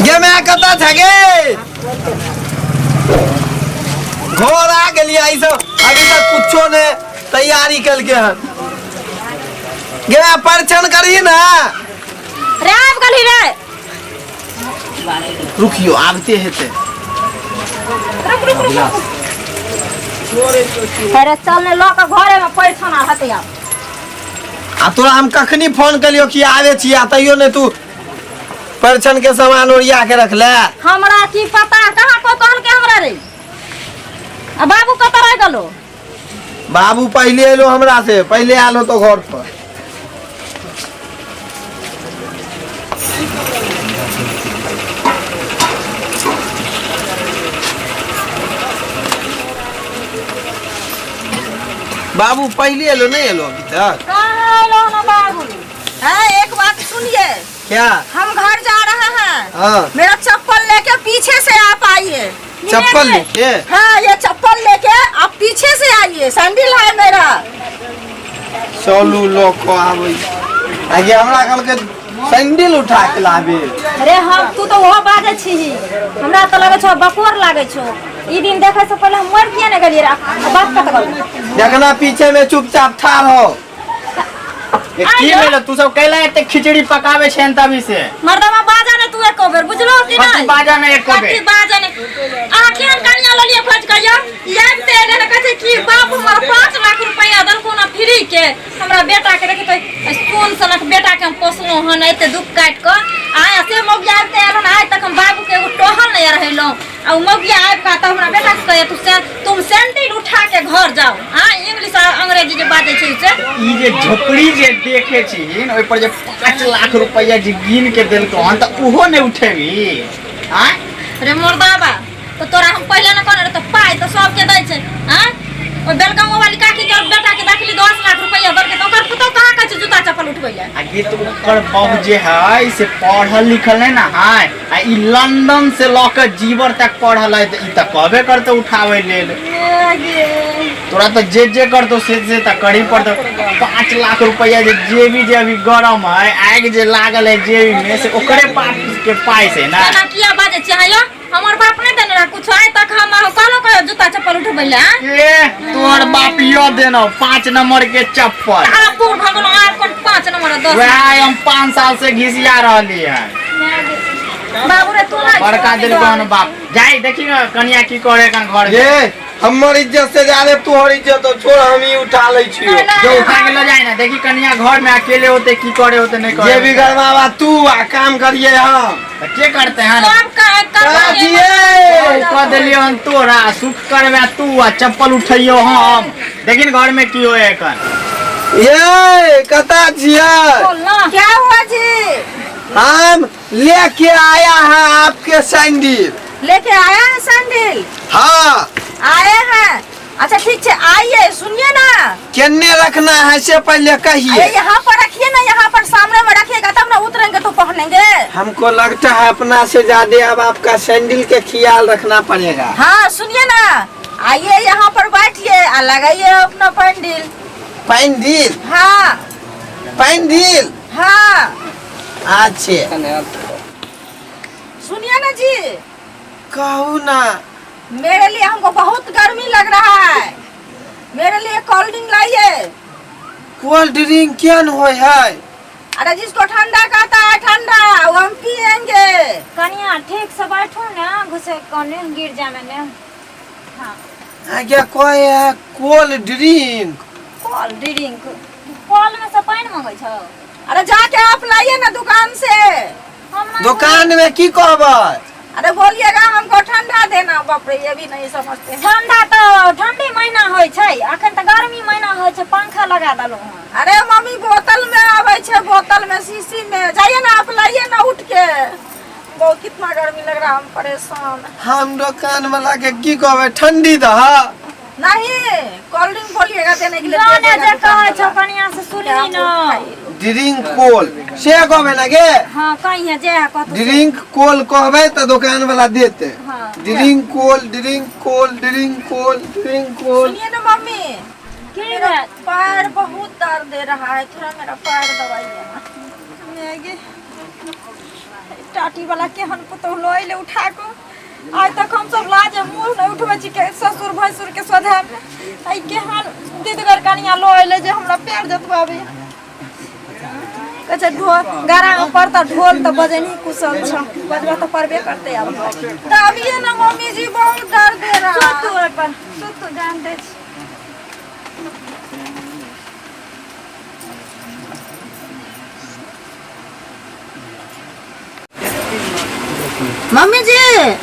ये मैं कता छगे घर आ गलिए आई सब अभी तक कुछो ने तैयारी कल के हन गे परीक्षण करिए ना रे आब गली रे रुकियो आबते हेते अरे चल ने लो के घरे में परीक्षण हते आ तोरा हम कखनी फोन कलियो कि आवे छी तइयो ने तू परीक्षण के सामान ओरिया के रख ले हमरा की पता कहां को कहन के हमरा रे आ बाबू कत रह गेलो बाबू पहले एलो हमरा से पहले आलो तो घर पर बाबू पहले एलो नहीं एलो अभी तक कहां एलो ना बाबू एक बात सुनिए क्या हम घर जा रहे हैं हाँ मेरा चप्पल लेके पीछे से आप आइए चप्पल लेके हाँ ये चप्पल लेके आप पीछे से आइए सैंडल है मेरा चलू लोग आवे आगे हमरा कल के सैंडल उठा के लाबे अरे हम तू तो वो बाजे छी हमरा तो लगे छो बकोर लागे छो ई दिन देखे से पहले हम मर किया न गलिए बात कत गल देखना पीछे में चुपचाप ठाड़ हो की भेलो तू सब कैला एते खिचड़ी पकावे छेन तभी से मर्दमा बाजा ने तू एको बेर बुझलो कि नहीं बाजा ने एको बेर कथि बाजा ने आखिर कनिया ललिए फज कहिया याद ते ने कथि की बाप हमर 5 लाख रुपया दल को ना फ्री के हमरा बेटा के रखि तो सोन सनक बेटा के हम पोसलो हन एते दुख काट क आया से मौगिया ते आलन आय तक हम बाबू के एगो टोहल नहीं रहलो आ मौगिया आब का त हमरा बेटा के कहे तुम सैंडल उठा के घर जाओ हां इंग्लिश अंग्रेजी जे बाते छै से ई जे झोपड़ी जे देखे छी ओइ पर जे 5 लाख रुपया जे गिन के देलको हन त उहो ने उठेबी हां रे मोरदाबा तो तोरा हम पहले न कहने तो पाई तो सब के दै छै हां ओ बेलगांव वाली काकी के बेटा के दाखिली 10 लाख रुपया दर के तो ओकर पुतो कहां का छै जूता चप्पल उठबैया आगे तो ओकर बाबू जे है से पढ़ल लिखल नहीं ना है आ ई लंदन से लके जीवर तक पढ़ल है त ई त कहबे करते उठावे लेल तोरा तो जे करतो से त करी पड़तो 5 लाख रुपया जे भी जे अभी गरम है आग जे लागल है जे में से ओकरे बाप के पाई से ना ना किया बाजे चाहिए हमर बाप ने देने रहा कुछ आय तक हम कहलो कह जूता चप्पल उठबैला ए तोर बापियो देनो 5 नंबर के चप्पल आ पूर भगनो आ कोन 5 नंबर 10 वह हम 5 साल से घिसिया रहली है बाबू रे तू ना बड़का दिल कौन बाप जाई देखी ना कन्या की करे कन घर ये हमर इज्जत से ज्यादा तोहर इज्जत तो छोड़ हम ही उठा ले छियो जो उठा के ले जाए ना देखी कन्या घर में अकेले होते की करे होते नहीं करे ये भी गरमावा तू आ काम करिए हम तो के करते हैं सब कर दिए कह देलियो हम तोरा सुख करबे तू आ चप्पल उठैयो हम लेकिन घर में की होए कन ये कता छिए क्या हुआ जी हम लेके आया है आपके सैंडल लेके आया है सैंडल हाँ आए हैं अच्छा ठीक है आइए सुनिए ना केने रखना है से पहले अरे कहिए यहाँ पर रखिए ना यहाँ पर सामने में रखिएगा तब ना उतरेंगे तो पहनेंगे हमको लगता है अपना से ज्यादा अब आपका सैंडल के ख्याल रखना पड़ेगा हाँ सुनिए ना आइए यहाँ पर बैठिए और लगाइए अपना पैंडल पैंडल हाँ पैंडल हाँ अच्छे सुनिए ना जी कहू ना मेरे लिए हमको बहुत गर्मी लग रहा है मेरे लिए कोल्ड ड्रिंक लाइए कोल्ड ड्रिंक क्या न हो है अरे जिसको ठंडा कहता है ठंडा वो हम पियेंगे कनिया ठीक से बैठो ना घुसे कोने गिर जावे ने हाँ आगे कोई है कोल्ड ड्रिंक कॉल में से पानी मांगे छो अरे जाके आप लाइए ना दुकान से दुकान में की कहबै अरे बोलिएगा हमको ठंडा देना बाप रे ये भी नहीं समझते ठंडा तो ठंडी महीना होय छै अखन त गर्मी महीना होय छै पंखा लगा दलो अरे मम्मी बोतल में आवे छै बोतल में शीशी में जाइए ना आप लाइए ना उठ के बहुत कितना गर्मी लग रहा हम परेशान हम दुकान वाला के की कहबै ठंडी दह नहीं कोल्ड ड्रिंक बोलिएगा देने के लिए ना जे कहे छ कनिया से सुनी ना ड्रिंक कोल से कहबै ना गे हां कहिए जे कत ड्रिंक कोल कहबै त दुकान वाला देते हां drink cold drink cold drink cold drink cold सुनिए ना मम्मी मेरा पैर बहुत दर्द दे रहा है थोड़ा मेरा पैर दबाइए ना टाटी वाला केहन पुतौ लइले उठा को आज तक हम सब लाज मुंह नहीं उठबै छी के ससुर भैसुर के सोधा में आई केहन दीदगर कनिया लइले जे हमरा पैर जतबाबे कहे ढोल गारा में पड़ता ढोल तो बजे नहीं कुशल छ बजवा तो परबे करते अब तब ये ना मम्मी जी बहुत दर्द दे रहा सुत जान दे मम्मी जी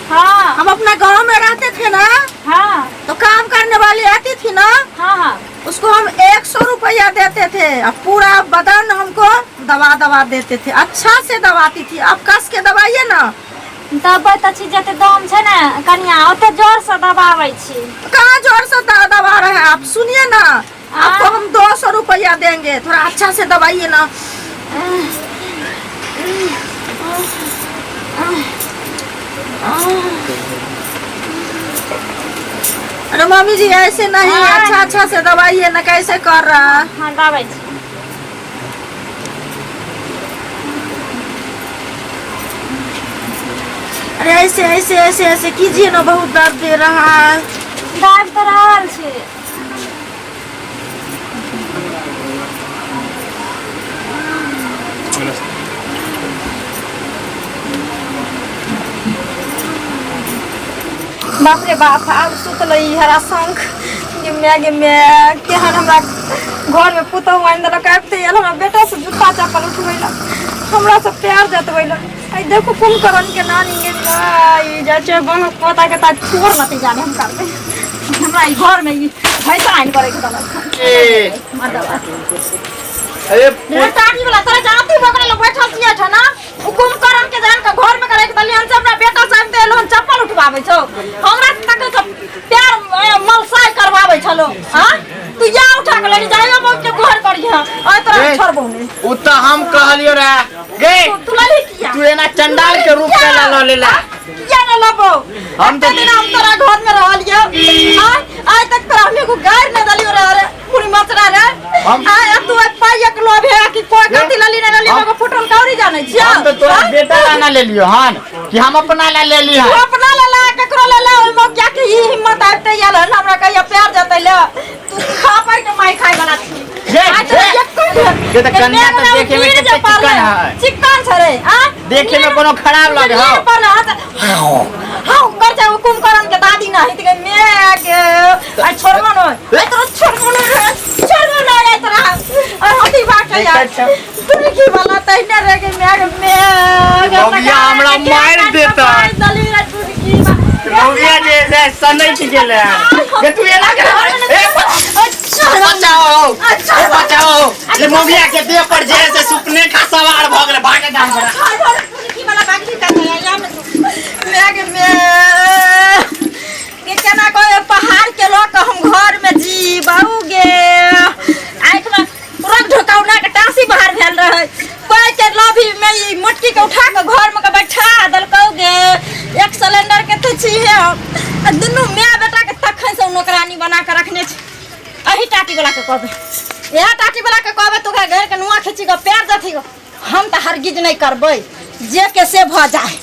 हाँ हम अपना गांव में रहते थे ना हाँ तो काम करने वाली आती थी ना हाँ हाँ उसको हम 100 रुपया देते थे अब पूरा बदन हमको दवा देते थे अच्छा से दबाती थी अब कस के दबाइए ना दबाई तो छी जते दम छे ना कनिया ओते जोर से दबाबै छी कहाँ जोर से दबा रहे हैं आप सुनिए ना आपको हम 200 रुपया देंगे थोड़ा अच्छा से दबाइए ना अरे मम्मी जी ऐसे नहीं अच्छा से दबाइए ना कैसे कर रहा है हाँ दबाई छी अरे ऐसे कीजिए ना बहुत दर्द दे रहा है दाब तो रहल छी बाप रे बाप अब सुतलई हरा शंख गे केहन हमरा घर में पुतौ आइन देलक आबिते आयल हमरा बेटा से जूता चप्पल उठबैला हमरा से प्यार जतबैला आई देखो कुंभकर्ण के नानी गे ई जा छै बन पोता के ता छोड़ नती जाने हम करबे हमरा ई घर में ई भैसा आइन करे के दलक ए मदवा अरे ये टाटी वाला तोरा जाती बगल में बैठल छिए छ ना कुंभकर्ण के जान के घर में करे के दलियन से हमरा बेटा से आबिते एलो चप्पल उठबाबै छौ हमरा तक से प्यार मलसाई करवाबै छलो हां तू या उठा के लेनी जाइयो मौत के घर करिया आ तोरा छोड़बो नहीं उ त हम कहलियो रे गे तू लली किया तू एना चंडाल के रूप के ला लेला या न लबो हम तो दिन हम तोरा घर में रहलियो आज तक तोरा हमने को गार न दलियो रे पूरी मचरा रे आ तू पाइया के लोभ है कि कोई गति लली न लली मगर फुटल कौरी जाने छिया हम तो तोरा बेटा ला ना ले लियो हन कि हम अपना ला ले लियो तू अपना ला केकरो ला ओइ में क्या के ई हिम्मत आते याल हमरा कहिया प्यार जतैले तू खा पाइ के माई खाइ वाला छी ये तो कन्या तो देखे में कितना चिकन है चिकन छरे आ देखे में कोनो खराब लगे हो हां कर जा कुंभकर्ण के दादी ना हित के मैं के आ छोड़बो न ए तोरा छोड़बो न ए तोरा आ हती बात यार तू की वाला तैने रे के मैं भैया हमरा मार देता दली रे तू की भैया जैसे सनई की गेले ये तू ये ना कर ए बचाओ ले मोगिया के देह पर जैसे सुपने का सवार भ गेले भागे जान बड़ा की वाला बाकी का या मैं केना कोई पहाड़ के लोग हम घर में जी बाऊ गे आंख में रख ढोकाउना के टासी बाहर भेल रहे कोई के लोभी में ई मटकी के उठा के घर में के बैठा दलकौ गे एक सिलेंडर के तो छी है दुनु माय बेटा के तखन से नौकरानी बना के रखने छी अही टाटी वाला के कहबे या टाटी वाला के कहबे तू घर के नुआ खींची के पैर जथी हम त हरगिज नहीं करबै जे के से भ जाए।